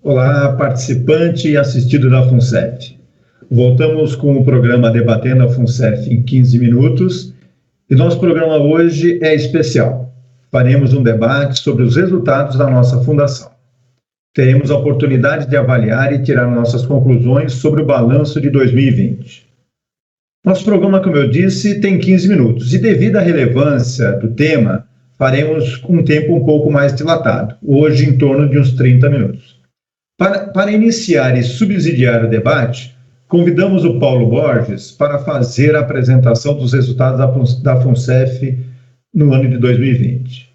Olá, participante e assistido da FUNCEF. Voltamos com o programa Debatendo a FUNCEF em 15 minutos e nosso programa hoje é especial. Faremos um debate sobre os resultados da nossa fundação. Teremos a oportunidade de avaliar e tirar nossas conclusões sobre o balanço de 2020. Nosso programa, como eu disse, tem 15 minutos e devido à relevância do tema, faremos um tempo um pouco mais dilatado, hoje em torno de uns 30 minutos. Para iniciar e subsidiar o debate, convidamos o Paulo Borges para fazer a apresentação dos resultados da FUNCEF no ano de 2020.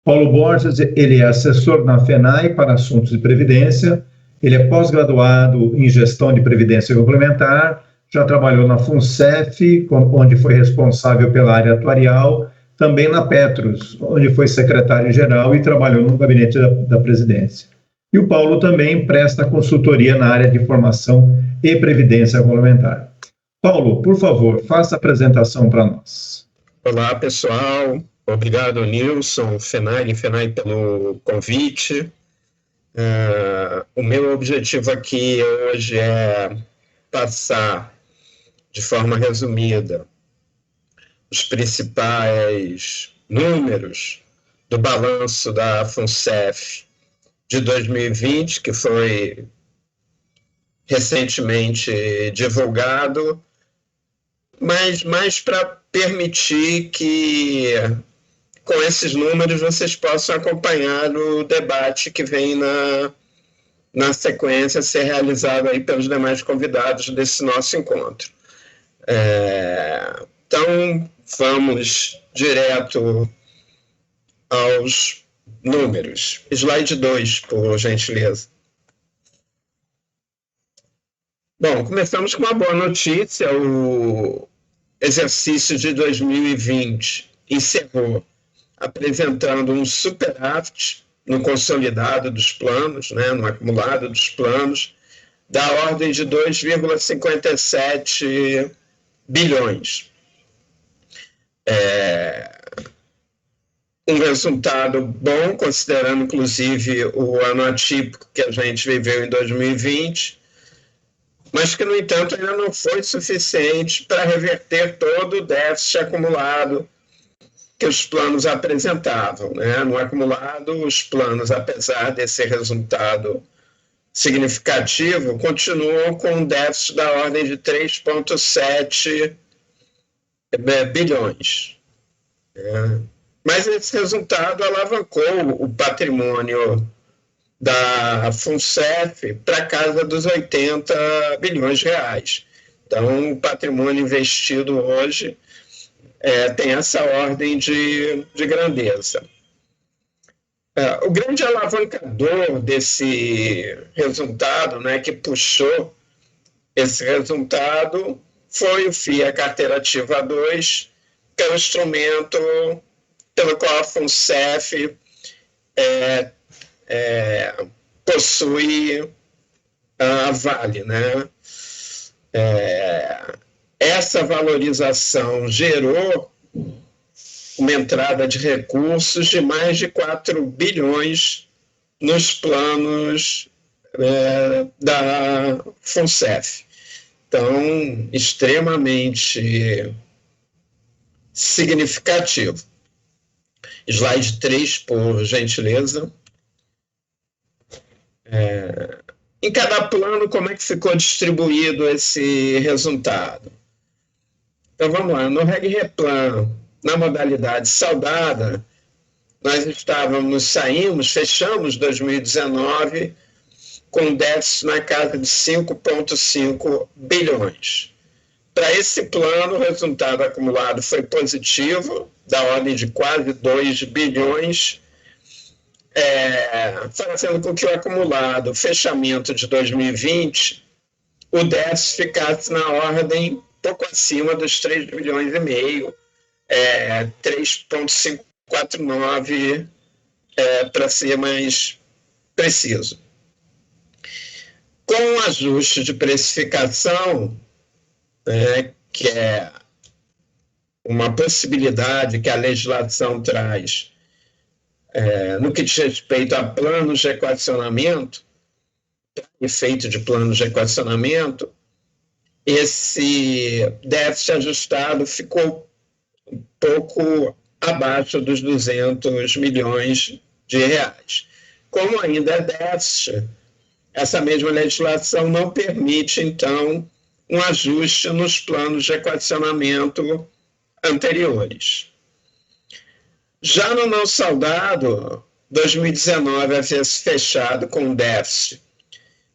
Paulo Borges, ele é assessor na FENAI para assuntos de previdência, ele é pós-graduado em gestão de previdência complementar, já trabalhou na FUNCEF, onde foi responsável pela área atuarial, também na Petros, onde foi secretário-geral e trabalhou no gabinete da presidência. E o Paulo também presta consultoria na área de formação e previdência complementar. Paulo, por favor, faça a apresentação para nós. Olá, pessoal. Obrigado, Nilson, FENAI pelo convite. O meu objetivo aqui hoje é passar, de forma resumida, os principais números do balanço da FUNCEF de 2020, que foi recentemente divulgado, mas mais para permitir que, com esses números, vocês possam acompanhar o debate que vem na sequência a ser realizado aí pelos demais convidados desse nosso encontro. Então, vamos direto aos números. Slide 2, por gentileza. Bom, começamos com uma boa notícia. O exercício de 2020 encerrou apresentando um superávit no consolidado dos planos, no acumulado dos planos, da ordem de 2,57 bilhões. Um resultado bom, considerando, inclusive, o ano atípico que a gente viveu em 2020, mas que, no entanto, ainda não foi suficiente para reverter todo o déficit acumulado que os planos apresentavam. No acumulado, os planos, apesar desse resultado significativo, continuam com um déficit da ordem de 3,7 bilhões. Mas esse resultado alavancou o patrimônio da FUNCEF para casa dos 80 bilhões de reais. Então, o patrimônio investido hoje tem essa ordem de grandeza. O grande alavancador desse resultado, que puxou esse resultado, foi o FII, a carteira ativa 2, que é um instrumento pelo qual a FUNCEF possui a Vale. Essa valorização gerou uma entrada de recursos de mais de 4 bilhões nos planos da FUNCEF. Então, extremamente significativo. Slide 3, por gentileza. Em cada plano, como é que ficou distribuído esse resultado? Então, vamos lá. No RegReplan, na modalidade saudada, nós fechamos 2019 com déficit na casa de 5,5 bilhões. Para esse plano, o resultado acumulado foi positivo, da ordem de quase 2 bilhões, fazendo com que o acumulado, fechamento de 2020, o déficit ficasse na ordem pouco acima dos 3 bilhões e meio, 3,549, para ser mais preciso. Com o ajuste de precificação, que é uma possibilidade que a legislação traz no que diz respeito a planos de equacionamento, efeito de planos de equacionamento, esse déficit ajustado ficou um pouco abaixo dos 200 milhões de reais. Como ainda é déficit, essa mesma legislação não permite, então, um ajuste nos planos de equacionamento anteriores. Já no não saldado, 2019 havia se fechado com um déficit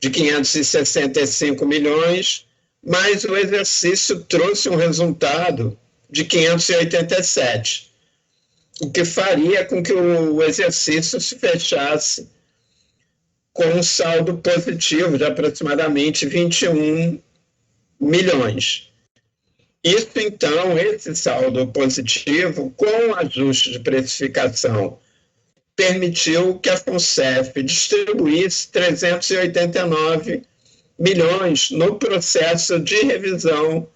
de 565 milhões, mas o exercício trouxe um resultado de 587, o que faria com que o exercício se fechasse com um saldo positivo de aproximadamente 21 milhões. Isso, então, esse saldo positivo, com o ajuste de precificação, permitiu que a FUNCEF distribuísse 389 milhões no processo de revisão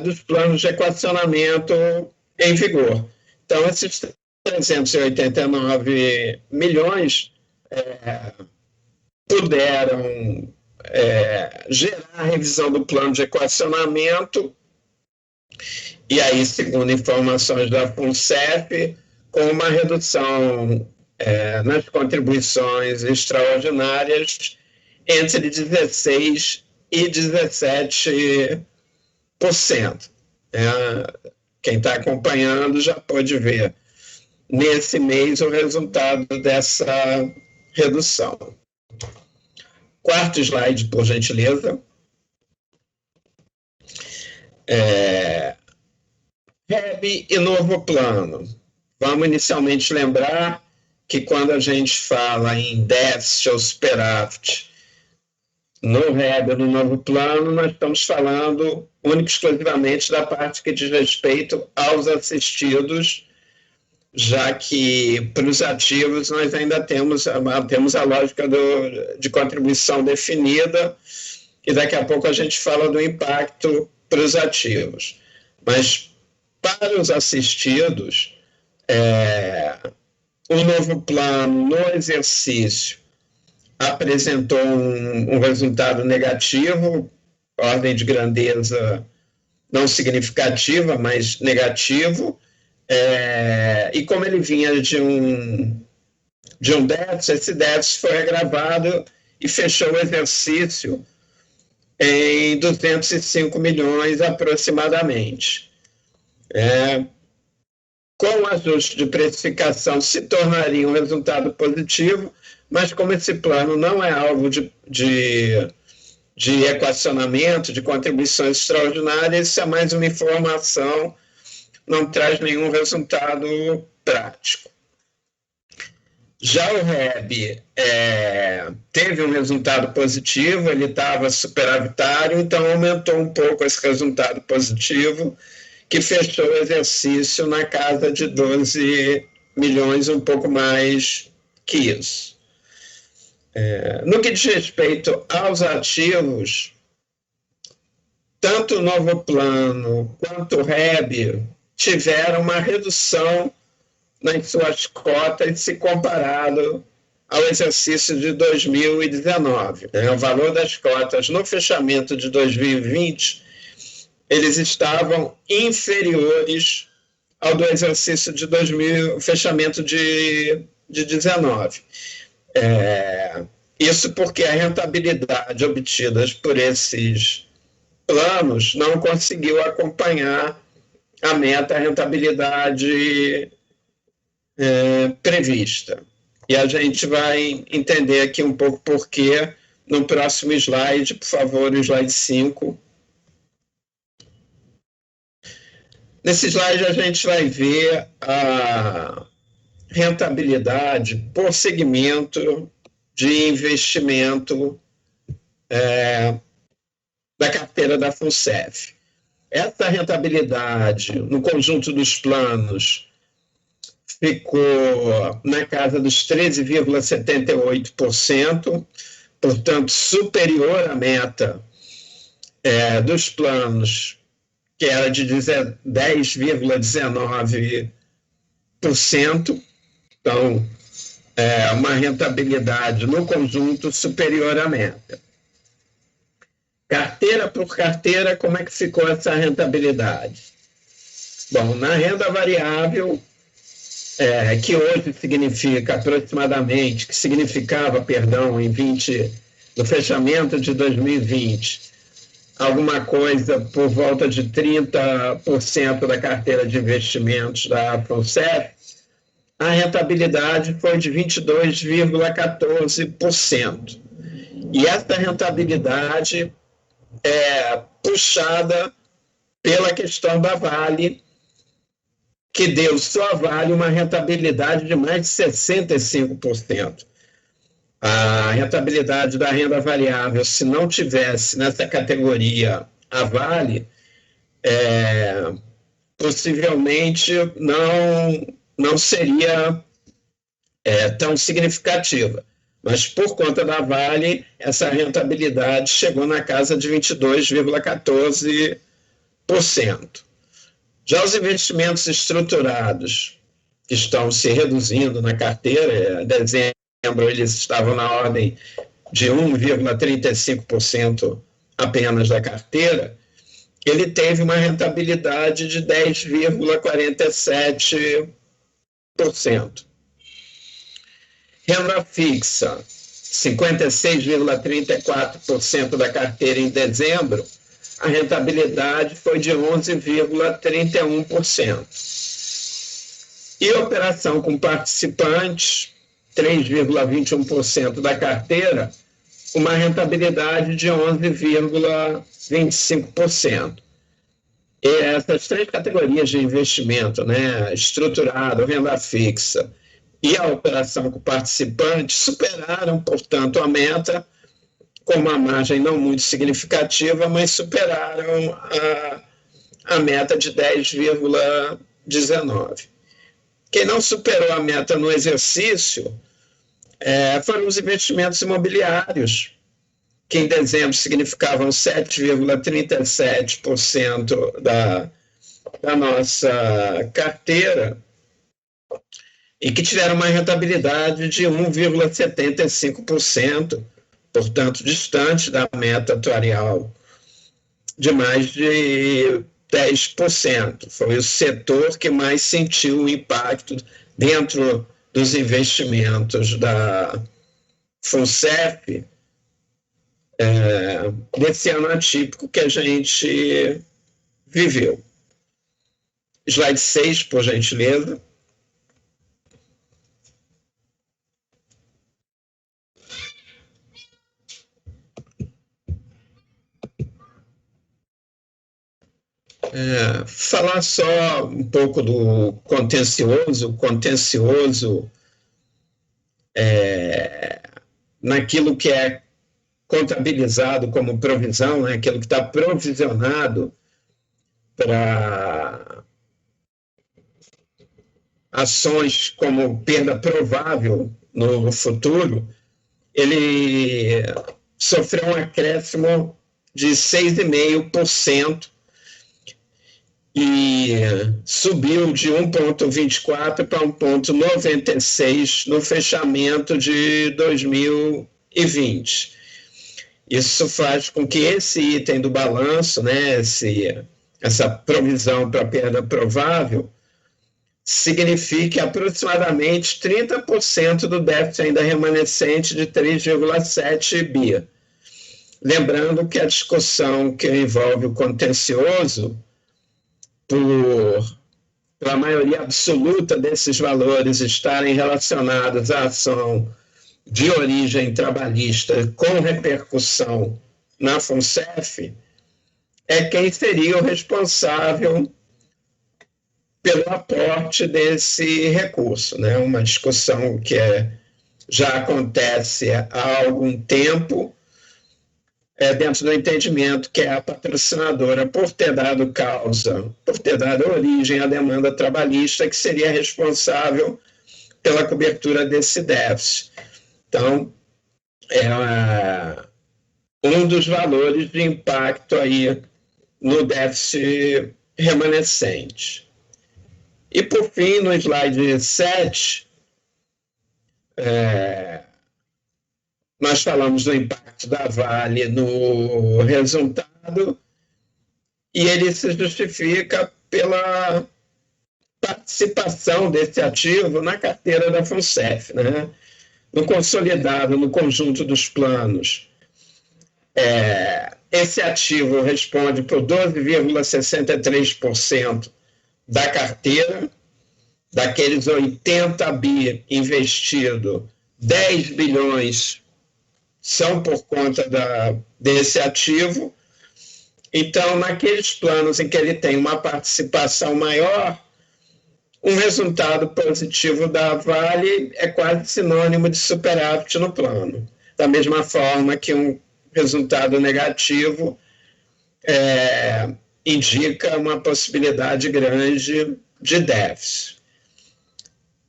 dos planos de equacionamento em vigor. Então, esses 389 milhões puderam gerar a revisão do plano de equacionamento, e aí, segundo informações da FUNCEF, com uma redução nas contribuições extraordinárias entre 16% e 17%. Quem está acompanhando já pode ver nesse mês o resultado dessa redução. Quarto slide, por gentileza. REB e novo plano. Vamos inicialmente lembrar que quando a gente fala em déficit ou superávit no REB ou no novo plano, nós estamos falando única e exclusivamente da parte que diz respeito aos assistidos, já que para os ativos nós ainda temos a lógica de contribuição definida, e daqui a pouco a gente fala do impacto para os ativos. Mas para os assistidos, o novo plano no exercício apresentou um resultado negativo, ordem de grandeza não significativa, mas negativo, e como ele vinha de um déficit, esse déficit foi agravado e fechou o exercício em 205 milhões aproximadamente. Com o ajuste de precificação se tornaria um resultado positivo, mas como esse plano não é alvo de equacionamento, de contribuições extraordinárias, isso é mais uma informação, não traz nenhum resultado prático. Já o REB teve um resultado positivo, ele estava superavitário, então aumentou um pouco esse resultado positivo, que fechou o exercício na casa de 12 milhões, um pouco mais que isso. No que diz respeito aos ativos, tanto o novo plano quanto o REB tiveram uma redução nas suas cotas se comparado ao exercício de 2019. O valor das cotas no fechamento de 2020, eles estavam inferiores ao do exercício de fechamento de 2019. Isso porque a rentabilidade obtida por esses planos não conseguiu acompanhar a meta rentabilidade prevista. E a gente vai entender aqui um pouco por quê no próximo slide, por favor, o slide 5. Nesse slide a gente vai ver a rentabilidade por segmento de investimento da carteira da FUNCEF. Essa rentabilidade no conjunto dos planos ficou na casa dos 13,78%, portanto superior à meta dos planos, que era de 10,19%. Então, uma rentabilidade no conjunto superior à meta. Carteira por carteira, como é que ficou essa rentabilidade? Bom, na renda variável, que hoje significa aproximadamente, que significava, perdão, no fechamento de 2020, alguma coisa por volta de 30% da carteira de investimentos da FUNCEF, a rentabilidade foi de 22,14%. E essa rentabilidade é puxada pela questão da Vale, que deu só a Vale uma rentabilidade de mais de 65%. A rentabilidade da renda variável, se não tivesse nessa categoria a Vale, possivelmente não seria tão significativa. Mas, por conta da Vale, essa rentabilidade chegou na casa de 22,14%. Já os investimentos estruturados, que estão se reduzindo na carteira, em dezembro eles estavam na ordem de 1,35% apenas da carteira, ele teve uma rentabilidade de 10,47%. Renda fixa, 56,34% da carteira em dezembro, a rentabilidade foi de 11,31%. E operação com participantes, 3,21% da carteira, uma rentabilidade de 11,25%. E essas três categorias de investimento, estruturado, renda fixa e a operação com participantes, superaram, portanto, a meta, com uma margem não muito significativa, mas superaram a meta de 10,19%. Quem não superou a meta no exercício foram os investimentos imobiliários, que em dezembro significavam 7,37% da nossa carteira, e que tiveram uma rentabilidade de 1,75%, portanto, distante da meta atuarial de mais de 10%. Foi o setor que mais sentiu o impacto dentro dos investimentos da FUNCEF, desse ano atípico que a gente viveu. Slide 6, por gentileza. Falar só um pouco do contencioso. O contencioso naquilo que é contabilizado como provisão, aquilo que está provisionado para ações como perda provável no futuro, ele sofreu um acréscimo de 6,5%, e subiu de 1,24 para 1,96 no fechamento de 2020. Isso faz com que esse item do balanço, essa provisão para perda provável, signifique aproximadamente 30% do déficit ainda remanescente de 3,7 bi. Lembrando que a discussão que envolve o contencioso, pela maioria absoluta desses valores estarem relacionados à ação de origem trabalhista com repercussão na FUNCEF, é quem seria o responsável pelo aporte desse recurso. Uma discussão que já acontece há algum tempo, dentro do entendimento que é a patrocinadora, por ter dado origem à demanda trabalhista, que seria responsável pela cobertura desse déficit. Então, um dos valores de impacto aí no déficit remanescente. E, por fim, no slide 7, Nós falamos do impacto da Vale no resultado e ele se justifica pela participação desse ativo na carteira da FUNCEF, né? No consolidado, no conjunto dos planos. Esse ativo responde por 12,63% da carteira, daqueles 80 bi investido, 10 bilhões são por conta desse ativo. Então, naqueles planos em que ele tem uma participação maior, um resultado positivo da Vale é quase sinônimo de superávit no plano. Da mesma forma que um resultado negativo indica uma possibilidade grande de déficit.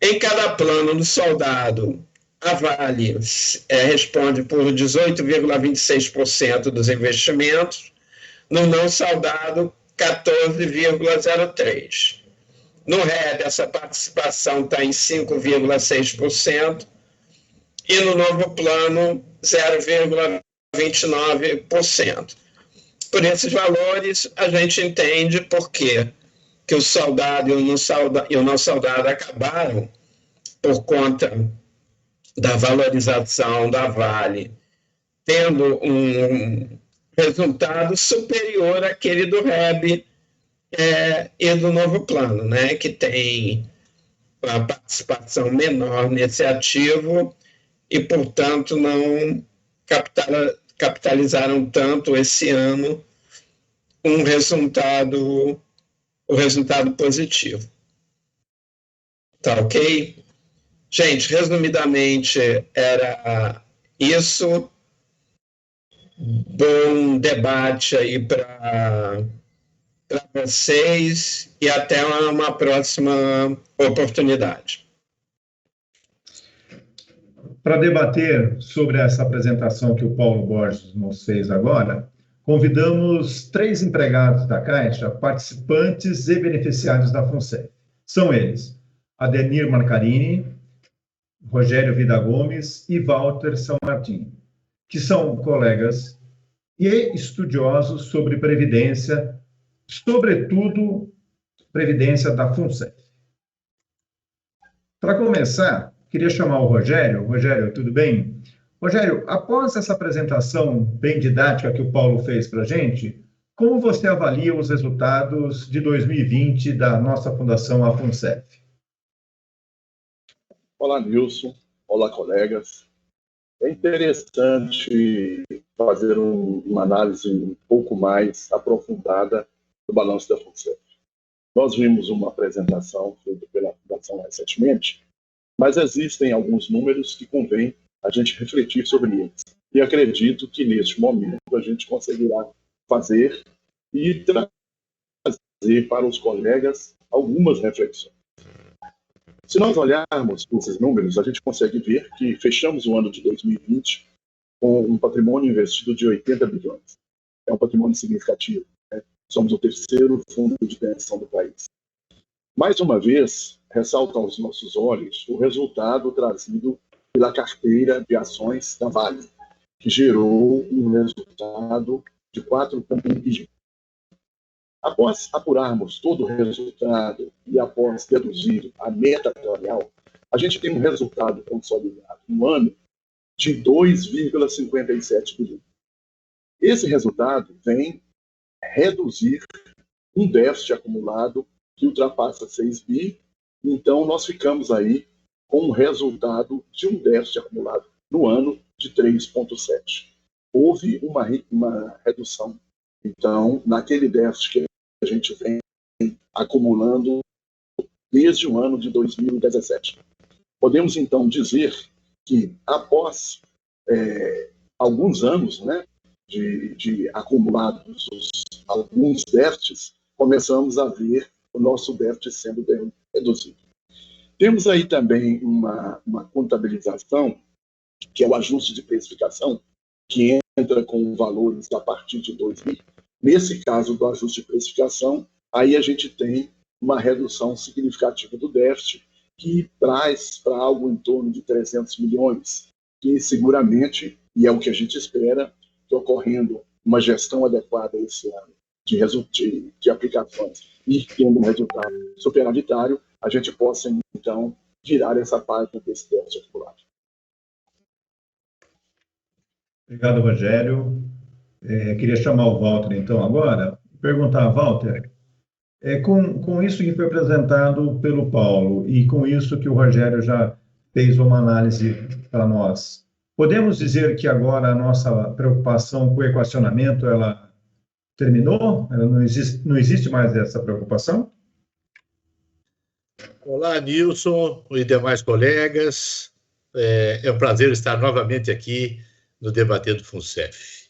Em cada plano do soldado, a Vale responde por 18,26% dos investimentos, no não soldado, 14,03%. No REB, essa participação está em 5,6%, e no novo plano, 0,29%. Por esses valores, a gente entende por quê que o soldado e o não soldado acabaram, por conta da valorização da Vale, tendo um resultado superior àquele do REB e do novo plano, né, que tem uma participação menor nesse ativo e, portanto, não capitalizaram tanto esse ano o resultado positivo. Tá ok? Gente, resumidamente, era isso. Bom debate aí para vocês e até uma próxima oportunidade. Para debater sobre essa apresentação que o Paulo Borges nos fez agora, convidamos 3 empregados da Caixa, participantes e beneficiários da FUNCEF. São eles: Adenir Marcarini, Rogério Vida Gomes e Walter São Martin, que são colegas e estudiosos sobre previdência, sobretudo previdência da FUNCEF. Para começar, queria chamar o Rogério. Rogério, tudo bem? Rogério, após essa apresentação bem didática que o Paulo fez para a gente, como você avalia os resultados de 2020 da nossa fundação, a FUNCEF? Olá, Nilson. Olá, colegas. É interessante fazer uma análise um pouco mais aprofundada do balanço da FUNCEF. Nós vimos uma apresentação feita pela Fundação recentemente, mas existem alguns números que convém a gente refletir sobre eles. E acredito que, neste momento, a gente conseguirá fazer e trazer para os colegas algumas reflexões. Se nós olharmos esses números, a gente consegue ver que fechamos o ano de 2020 com um patrimônio investido de 80 bilhões. É um patrimônio significativo, né? Somos o 3º fundo de pensão do país. Mais uma vez, ressalta aos nossos olhos o resultado trazido pela carteira de ações da Vale, que gerou um resultado de 4,1 bilhões. Após apurarmos todo o resultado e após deduzir a meta atuarial, a gente tem um resultado consolidado no ano de 2,57 bilhões. Esse resultado vem reduzir um déficit acumulado que ultrapassa 6 bi, então nós ficamos aí com um resultado de um déficit acumulado no ano de 3,7. Houve uma redução, então, naquele déficit que a gente vem acumulando desde o ano de 2017. Podemos, então, dizer que, após alguns anos, né, de acumulados alguns déficits, começamos a ver o nosso déficit sendo bem reduzido. Temos aí também uma contabilização, que é o ajuste de precificação, que entra com valores a partir de 2000. Nesse caso do ajuste de precificação, aí a gente tem uma redução significativa do déficit que traz para algo em torno de 300 milhões, que seguramente, e é o que a gente espera, que ocorrendo uma gestão adequada esse ano de aplicações e tendo um resultado superavitário, a gente possa, então, virar essa página desse déficit acumulado. Obrigado, Rogério. Queria chamar o Walter, então, agora, perguntar, Walter, com isso que foi apresentado pelo Paulo e com isso que o Rogério já fez uma análise para nós, podemos dizer que agora a nossa preocupação com o equacionamento, ela terminou? Ela não existe mais essa preocupação? Olá, Nilson e demais colegas. É um prazer estar novamente aqui no Debatendo FUNCEF,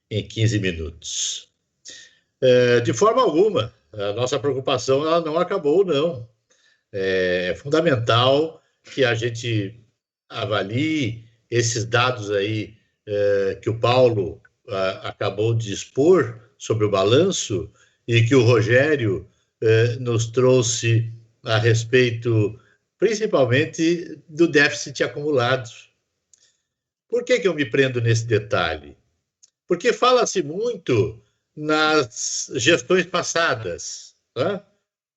em 15 minutos. De forma alguma, a nossa preocupação ela não acabou, não. É fundamental que a gente avalie esses dados aí que o Paulo acabou de expor sobre o balanço e que o Rogério nos trouxe a respeito, principalmente, do déficit acumulado. Por que eu me prendo nesse detalhe? Porque fala-se muito nas gestões passadas, tá?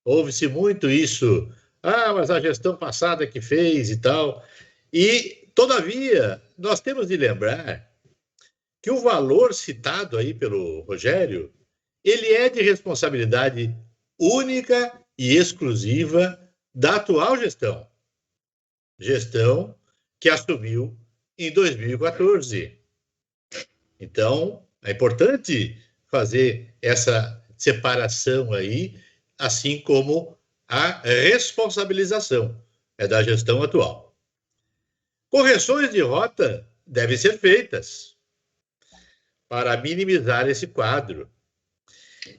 Ouve-se muito isso, mas a gestão passada que fez e tal. E, todavia, nós temos de lembrar que o valor citado aí pelo Rogério, ele é de responsabilidade única e exclusiva da atual gestão. Gestão que assumiu em 2014. Então, é importante fazer essa separação aí, assim como a responsabilização da gestão atual. Correções de rota devem ser feitas para minimizar esse quadro.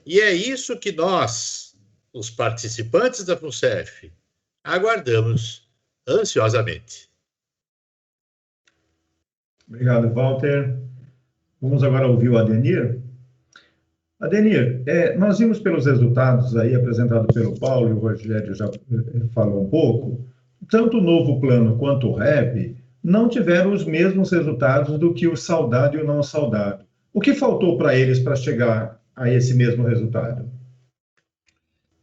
E é isso que nós, os participantes da FUNCEF, aguardamos ansiosamente. Obrigado, Walter. Vamos agora ouvir o Adenir. Adenir, nós vimos pelos resultados aí apresentados pelo Paulo, e o Rogério já falou um pouco, tanto o novo plano quanto o REB não tiveram os mesmos resultados do que o saudado e o não saudado. O que faltou para eles para chegar a esse mesmo resultado?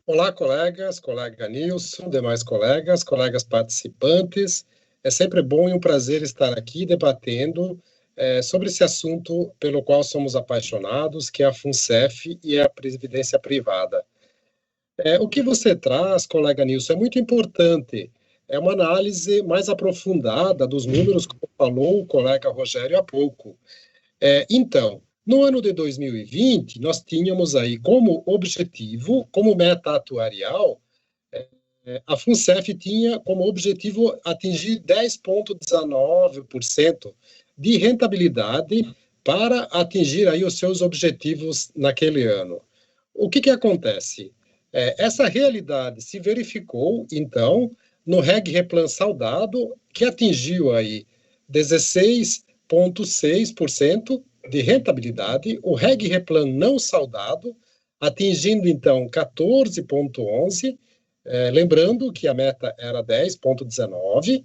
Olá, colegas, colega Nilson, demais colegas participantes. É sempre bom e um prazer estar aqui debatendo sobre esse assunto pelo qual somos apaixonados, que é a FUNCEF e a Previdência Privada. O que você traz, colega Nilson, é muito importante. É uma análise mais aprofundada dos números, como falou o colega Rogério há pouco. Então, no ano de 2020, nós tínhamos aí como objetivo, como meta atuarial, a FUNCEF tinha como objetivo atingir 10,19% de rentabilidade para atingir aí os seus objetivos naquele ano. O que acontece? Essa realidade se verificou, então, no Reg Replan saudado, que atingiu aí 16,6% de rentabilidade, o Reg Replan não saudado, atingindo, então, 14,11%, lembrando que a meta era 10,19%,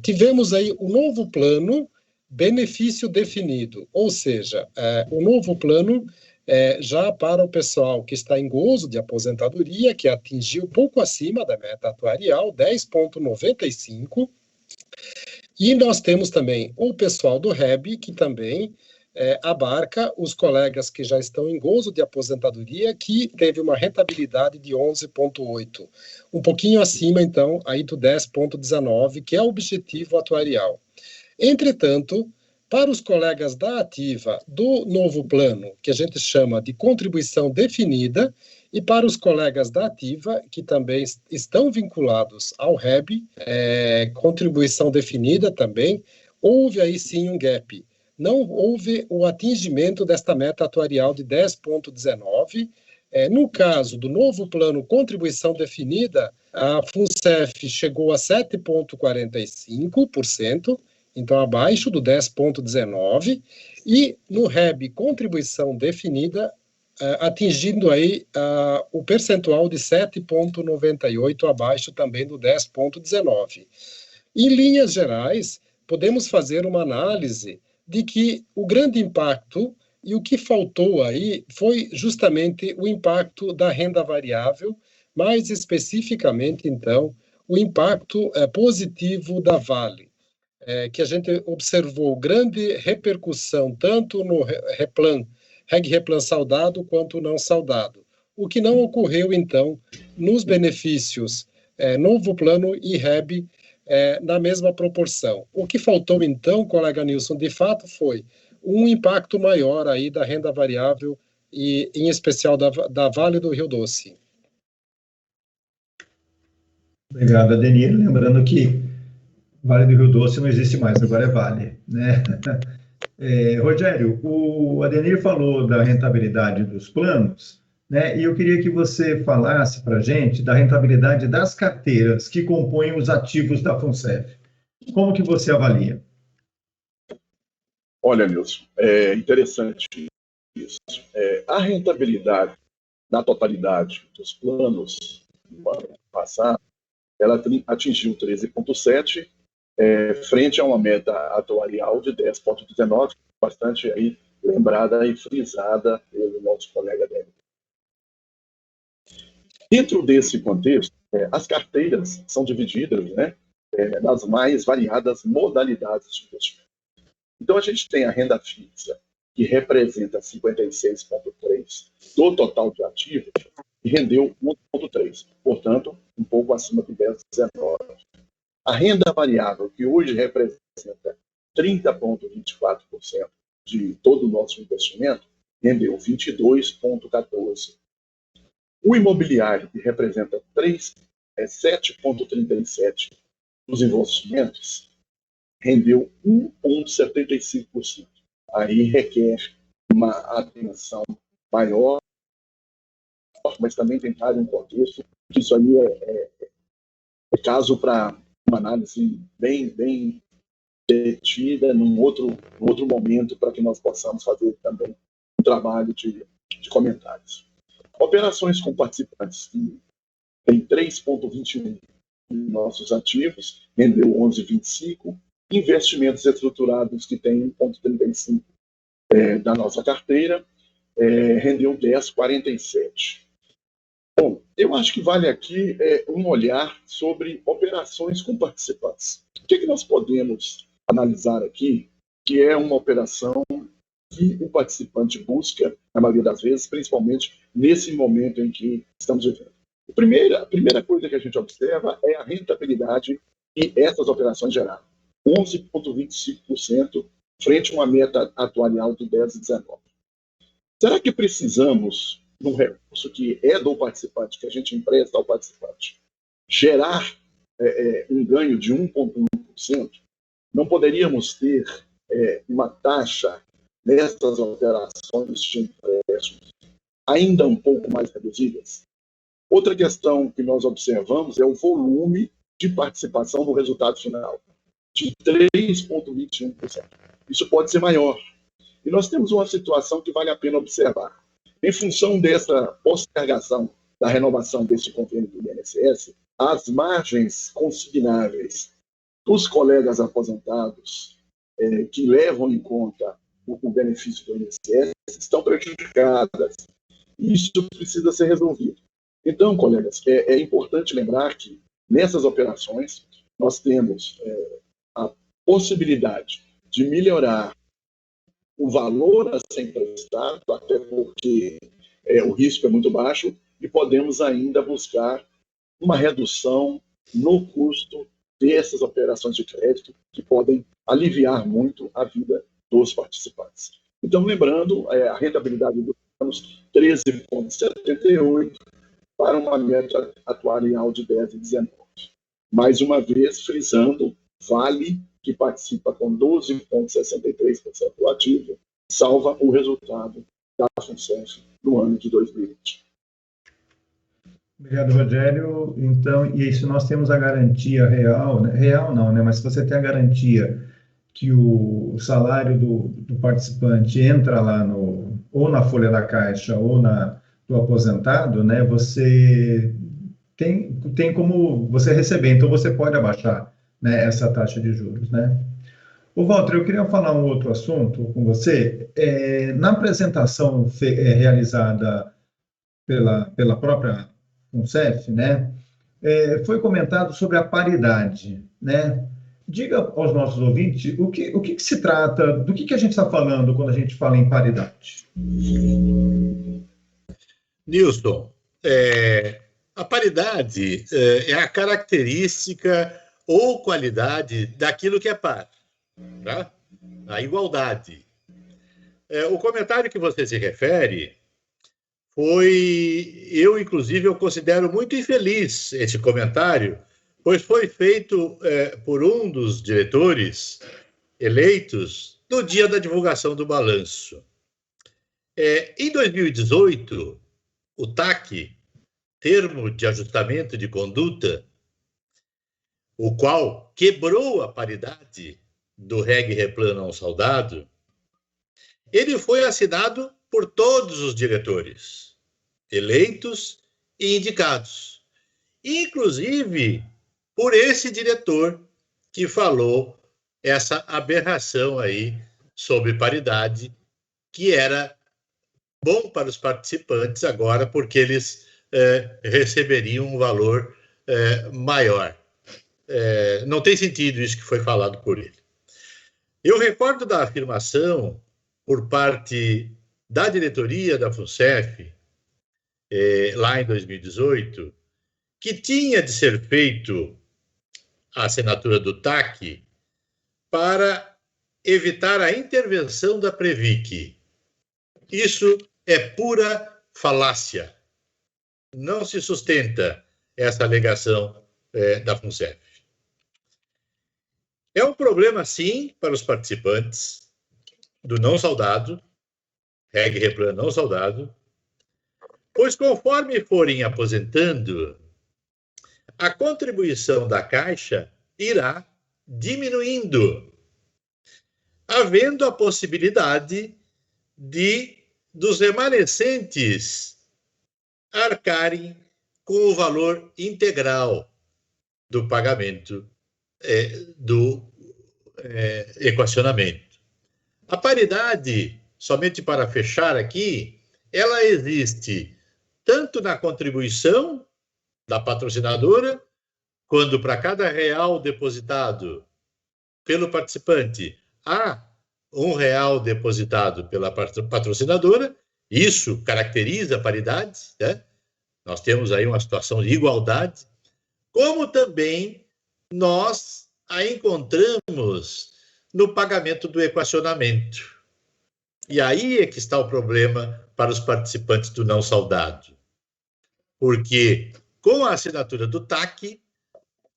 tivemos aí o novo plano benefício definido, ou seja, o novo plano já para o pessoal que está em gozo de aposentadoria, que atingiu pouco acima da meta atuarial, 10,95%, e nós temos também o pessoal do REB, que também abarca os colegas que já estão em gozo de aposentadoria, que teve uma rentabilidade de 11,8%. Um pouquinho acima, então, aí do 10,19%, que é o objetivo atuarial. Entretanto, para os colegas da ativa do novo plano, que a gente chama de contribuição definida, e para os colegas da ativa, que também estão vinculados ao REB, contribuição definida também, houve aí sim um gap. Não houve o atingimento desta meta atuarial de 10,19%. No caso do novo plano contribuição definida, a FUNCEF chegou a 7,45%, então abaixo do 10,19%, e no REB contribuição definida, atingindo aí o percentual de 7,98, abaixo também do 10,19. Em linhas gerais, podemos fazer uma análise de que o grande impacto e o que faltou aí foi justamente o impacto da renda variável, mais especificamente, então, o impacto positivo da Vale, que a gente observou grande repercussão tanto no Reg Replan saudado quanto não saudado, o que não ocorreu, então, nos benefícios Novo Plano e REB na mesma proporção. O que faltou, então, colega Nilson, de fato foi um impacto maior aí da renda variável e, em especial, da Vale do Rio Doce. Obrigado, Adenir. Lembrando que Vale do Rio Doce não existe mais, agora é Vale, né? Rogério, o Adenir falou da rentabilidade dos planos, né? E eu queria que você falasse para a gente da rentabilidade das carteiras que compõem os ativos da FUNCEF. Como que você avalia? Olha, Nilson, é interessante isso. A rentabilidade na totalidade dos planos do ano passado, ela atingiu 13,7%, frente a uma meta atuarial de 10,19%, bastante aí lembrada e frisada pelo nosso colega Débora. Dentro desse contexto, as carteiras são divididas, né, nas mais variadas modalidades de investimento. Então, a gente tem a renda fixa, que representa 56,3% do total de ativos, e rendeu 1,3%, portanto, um pouco acima de 10,19%. A renda variável, que hoje representa 30,24% de todo o nosso investimento, rendeu 22,14%. O imobiliário, que representa 7,37% dos investimentos, rendeu 1,75%. Aí requer uma atenção maior, mas também tem um contexto que isso aí é caso para uma análise bem detida num outro momento, para que nós possamos fazer também um trabalho de comentários. Operações com participantes que tem 3,21% de nossos ativos, rendeu 11,25%. Investimentos estruturados que tem 1,35% da nossa carteira, rendeu 10,47%. Bom, eu acho que vale aqui um olhar sobre operações com participantes. O que nós podemos analisar aqui, que é uma operação que o participante busca, na maioria das vezes, principalmente nesse momento em que estamos vivendo. A primeira coisa que a gente observa é a rentabilidade que essas operações geraram. 11,25%, frente a uma meta atuarial de 10,19%. Será que precisamos, num recurso que é do participante, que a gente empresta ao participante, gerar um ganho de 1,1%? Não poderíamos ter uma taxa nessas operações de empréstimos ainda um pouco mais reduzidas? Outra questão que nós observamos é o volume de participação no resultado final, de 3,21%. Isso pode ser maior. E nós temos uma situação que vale a pena observar. Em função dessa postergação da renovação deste convênio do INSS, as margens consignáveis dos colegas aposentados que levam em conta o benefício do INSS estão prejudicadas. Isso precisa ser resolvido. Então, colegas, é importante lembrar que nessas operações nós temos a possibilidade de melhorar o valor a ser emprestado, até porque o risco é muito baixo, e podemos ainda buscar uma redução no custo dessas operações de crédito, que podem aliviar muito a vida dos participantes. Então, lembrando, a rentabilidade dos anos 13,78% para uma meta atuarial de 10,19%. Mais uma vez, frisando, Vale, que participa com 12,63% do ativo, salva o resultado da FUNCEF no ano de 2020. Obrigado, Rogério. Então, e isso nós temos a garantia real, né? Real não, né? Mas se você tem a garantia que o salário do participante entra lá ou na folha da Caixa ou do aposentado, né, você tem como você receber, então você pode abaixar, né, essa taxa de juros, né? Ô, Walter, eu queria falar um outro assunto com você. Na apresentação realizada pela própria FUNCEF, né, foi comentado sobre a paridade, né? Diga aos nossos ouvintes o que se trata, do que a gente está falando quando a gente fala em paridade. Nilson, a paridade é a característica ou qualidade daquilo que é par, tá? A igualdade. O comentário que você se refere inclusive, eu considero muito infeliz esse comentário, pois foi feito por um dos diretores eleitos no dia da divulgação do balanço. Em 2018, o TAC, Termo de Ajustamento de Conduta, o qual quebrou a paridade do REG-REPLAN não saudado, ele foi assinado por todos os diretores, eleitos e indicados, inclusive por esse diretor que falou essa aberração aí sobre paridade, que era bom para os participantes agora, porque eles receberiam um valor maior. Não tem sentido isso que foi falado por ele. Eu recordo da afirmação por parte da diretoria da FUNCEF, lá em 2018, que tinha de ser feito a assinatura do TAC para evitar a intervenção da Previc. Isso é pura falácia. Não se sustenta essa alegação da FUNCEF. É um problema, sim, para os participantes do não saudado, REG-REPLAN não saudado, pois conforme forem aposentando, a contribuição da Caixa irá diminuindo, havendo a possibilidade dos remanescentes arcarem com o valor integral do pagamento do equacionamento. A paridade, somente para fechar aqui, ela existe tanto na contribuição da patrocinadora, quando para cada real depositado pelo participante há R$1 depositado pela patrocinadora, isso caracteriza a paridade, né? Nós temos aí uma situação de igualdade, como também nós a encontramos no pagamento do equacionamento. E aí é que está o problema para os participantes do não saudado. Porque, com a assinatura do TAC,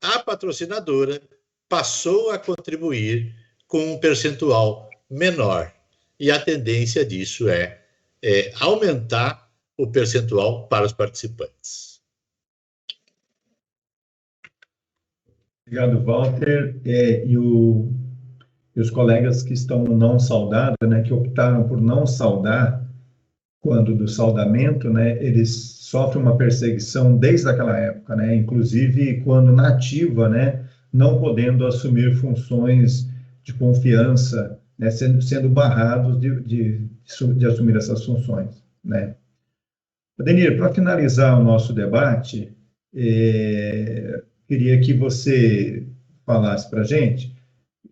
a patrocinadora passou a contribuir com um percentual menor. E a tendência disso é aumentar o percentual para os participantes. Obrigado, Walter. E os colegas que estão no não saudado, né, que optaram por não saudar, quando do saudamento, né, eles sofrem uma perseguição desde aquela época, né, inclusive quando na ativa, né, não podendo assumir funções de confiança, né, sendo barrados de assumir essas funções, né. Adenir, para finalizar o nosso debate, queria que você falasse para a gente.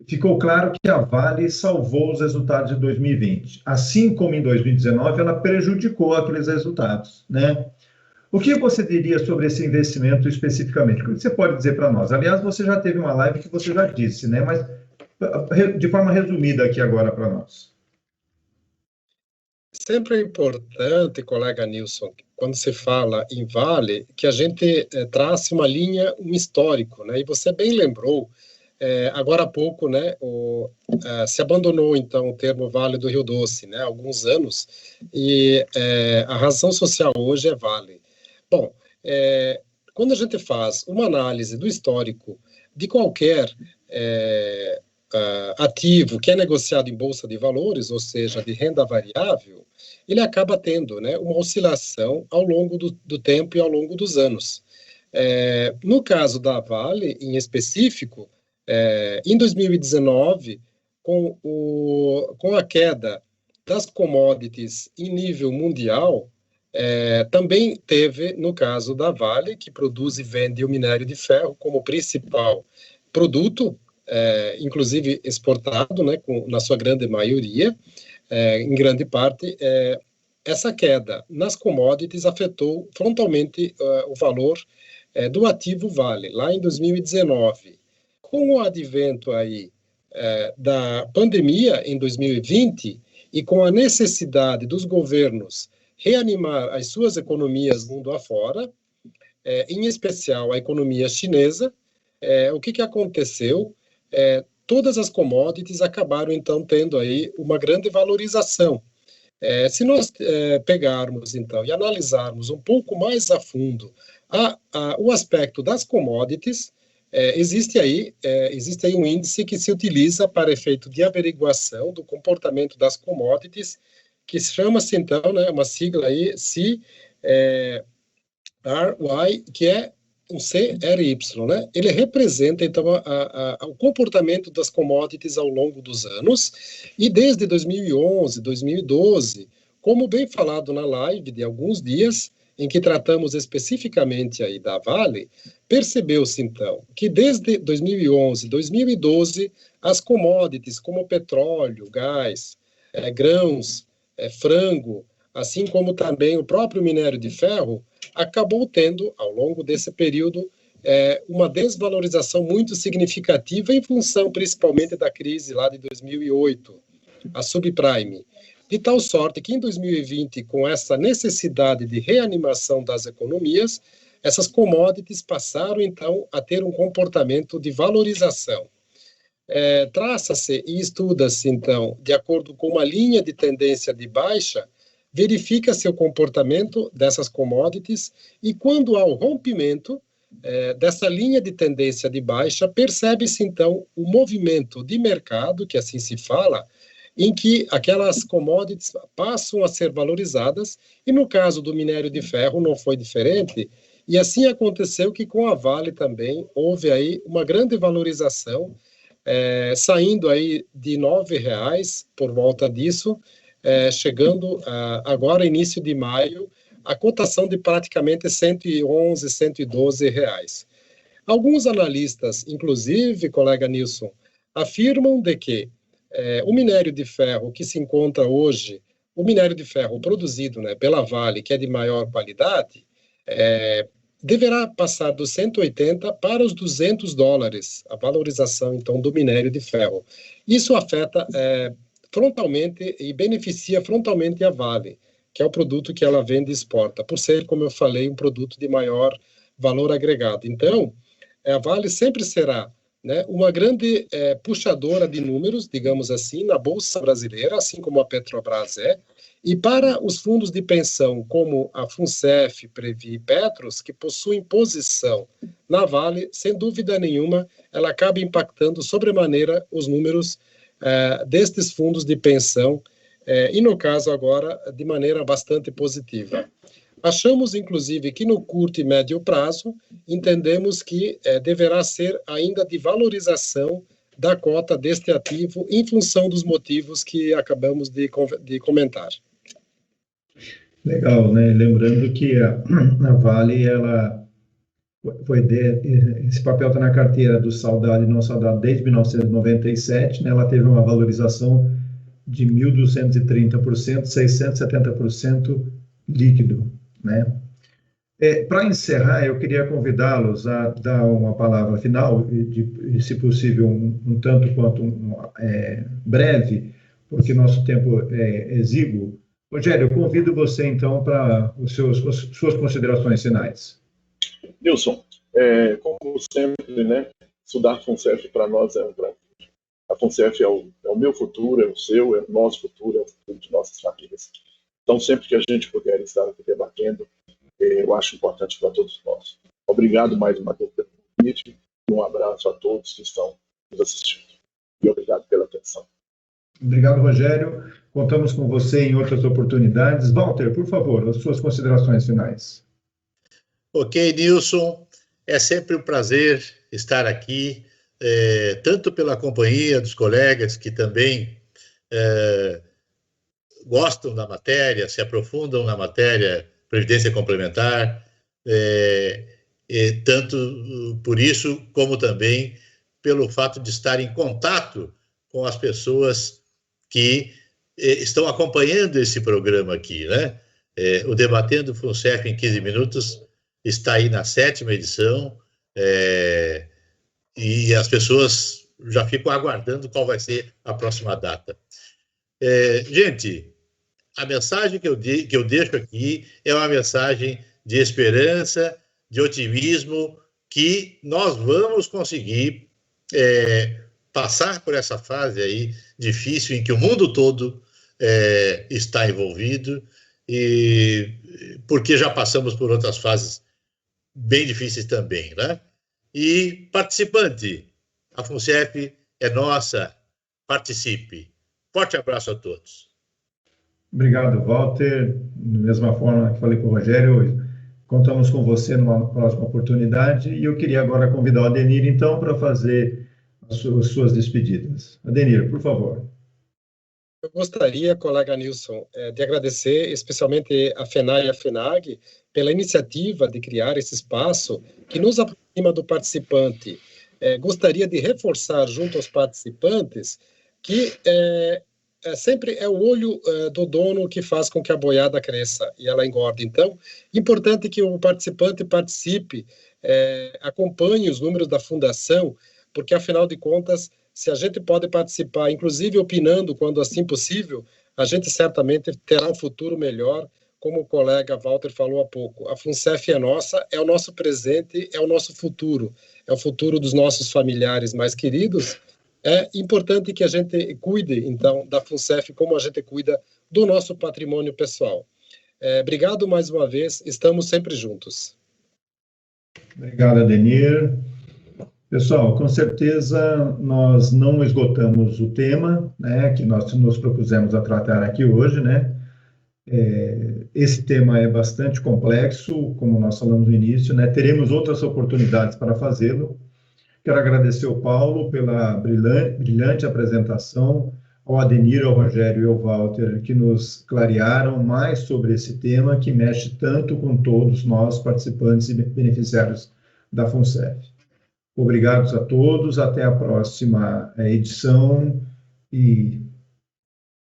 Ficou claro que a Vale salvou os resultados de 2020. Assim como em 2019, ela prejudicou aqueles resultados, né? O que você diria sobre esse investimento especificamente? O que você pode dizer para nós? Aliás, você já teve uma live que você já disse, né? Mas de forma resumida aqui agora para nós. Sempre é importante, colega Nilson, quando se fala em Vale, que a gente trace uma linha, um histórico, né? E você bem lembrou, agora há pouco, né, se abandonou, então, o termo Vale do Rio Doce, né, há alguns anos, e a razão social hoje é Vale. Bom, quando a gente faz uma análise do histórico de qualquer ativo que é negociado em bolsa de valores, ou seja, de renda variável, ele acaba tendo, né, uma oscilação ao longo do tempo e ao longo dos anos. No caso da Vale, em específico, em 2019, com a queda das commodities em nível mundial, também teve, no caso da Vale, que produz e vende o minério de ferro como principal produto, inclusive exportado, né, na sua grande maioria, em grande parte, essa queda nas commodities afetou frontalmente o valor do ativo Vale. Lá em 2019, com o advento aí da pandemia em 2020 e com a necessidade dos governos reanimar as suas economias mundo afora, em especial a economia chinesa, o que aconteceu? Todas as commodities acabaram, então, tendo aí uma grande valorização. Se nós pegarmos, então, e analisarmos um pouco mais a fundo o aspecto das commodities, existe aí um índice que se utiliza para efeito de averiguação do comportamento das commodities, que chama-se, então, né, uma sigla aí, CRY, que é um CRY, né? Ele representa, então, o comportamento das commodities ao longo dos anos, e desde 2011, 2012, como bem falado na live de alguns dias, em que tratamos especificamente aí da Vale, percebeu-se, então, que desde 2011, 2012, as commodities como petróleo, gás, grãos, frango, assim como também o próprio minério de ferro, acabou tendo, ao longo desse período, uma desvalorização muito significativa em função, principalmente, da crise lá de 2008, a subprime. De tal sorte que, em 2020, com essa necessidade de reanimação das economias, essas commodities passaram, então, a ter um comportamento de valorização. Traça-se e estuda-se, então, de acordo com uma linha de tendência de baixa, verifica-se o comportamento dessas commodities e, quando há o rompimento dessa linha de tendência de baixa, percebe-se, então, o movimento de mercado, que assim se fala, em que aquelas commodities passam a ser valorizadas, e no caso do minério de ferro não foi diferente, e assim aconteceu que com a Vale também houve aí uma grande valorização, saindo aí de R$9 por volta disso, chegando agora, início de maio, a cotação de praticamente R$111, R$112. Alguns analistas, inclusive, colega Nilson, afirmam de que o minério de ferro que se encontra hoje, o minério de ferro produzido, né, pela Vale, que é de maior qualidade, deverá passar dos 180 para os $200, a valorização, então, do minério de ferro. Isso afeta frontalmente e beneficia frontalmente a Vale, que é o produto que ela vende e exporta, por ser, como eu falei, um produto de maior valor agregado. Então, a Vale sempre será, né, uma grande puxadora de números, digamos assim, na Bolsa Brasileira, assim como a Petrobras é, e para os fundos de pensão, como a FUNCEF, Previ e Petros, que possuem posição na Vale, sem dúvida nenhuma, ela acaba impactando sobremaneira os números destes fundos de pensão, e no caso agora, de maneira bastante positiva. Achamos, inclusive, que no curto e médio prazo, entendemos que deverá ser ainda de valorização da cota deste ativo em função dos motivos que acabamos de comentar. Legal, né? Lembrando que a Vale, esse papel está na carteira do saudado e não saudado desde 1997, né? Ela teve uma valorização de 1.230%, 670% líquido, né? Para encerrar, eu queria convidá-los a dar uma palavra final, se possível, um tanto quanto breve, porque nosso tempo é exíguo. Rogério, eu convido você, então, para suas considerações finais. Nilson, como sempre, né, estudar FUNCEF para nós é um prazer. A FUNCEF é o meu futuro, é o seu, é o nosso futuro, é o futuro de nossas famílias. Então, sempre que a gente puder estar aqui debatendo, eu acho importante para todos nós. Obrigado mais uma vez pelo convite e um abraço a todos que estão nos assistindo. E obrigado pela atenção. Obrigado, Rogério. Contamos com você em outras oportunidades. Walter, por favor, as suas considerações finais. Ok, Nilson. É sempre um prazer estar aqui, tanto pela companhia dos colegas que também gostam da matéria, se aprofundam na matéria Previdência Complementar, tanto por isso, como também pelo fato de estar em contato com as pessoas que estão acompanhando esse programa aqui, né? O Debatendo FUNCEF em 15 Minutos está aí na 7ª edição, e as pessoas já ficam aguardando qual vai ser a próxima data. Gente, a mensagem que eu deixo aqui é uma mensagem de esperança, de otimismo, que nós vamos conseguir passar por essa fase aí difícil em que o mundo todo está envolvido, e porque já passamos por outras fases bem difíceis também, né? E participante, a FUNCEF é nossa, participe. Forte abraço a todos. Obrigado, Walter. Da mesma forma que falei com o Rogério, contamos com você numa próxima oportunidade, e eu queria agora convidar o Adenir, então, para fazer as suas despedidas. Adenir, por favor. Eu gostaria, colega Nilson, de agradecer especialmente a FENAI e a FENAG pela iniciativa de criar esse espaço que nos aproxima do participante. Gostaria de reforçar junto aos participantes que sempre é o olho do dono que faz com que a boiada cresça e ela engorde. Então, importante que o participante participe, acompanhe os números da fundação, porque, afinal de contas, se a gente pode participar, inclusive opinando quando assim possível, a gente certamente terá um futuro melhor, como o colega Walter falou há pouco. A FUNCEF é nossa, é o nosso presente, é o nosso futuro, é o futuro dos nossos familiares mais queridos. É importante que a gente cuide, então, da FUNCEF como a gente cuida do nosso patrimônio pessoal. Obrigado mais uma vez, estamos sempre juntos. Obrigado, Adenir. Pessoal, com certeza nós não esgotamos o tema, né, que nós nos propusemos a tratar aqui hoje, né? Esse tema é bastante complexo, como nós falamos no início, né? Teremos outras oportunidades para fazê-lo. Quero agradecer ao Paulo pela brilhante apresentação, ao Adenir, ao Rogério e ao Walter, que nos clarearam mais sobre esse tema que mexe tanto com todos nós, participantes e beneficiários da FUNCEF. Obrigados a todos, até a próxima edição e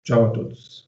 tchau a todos.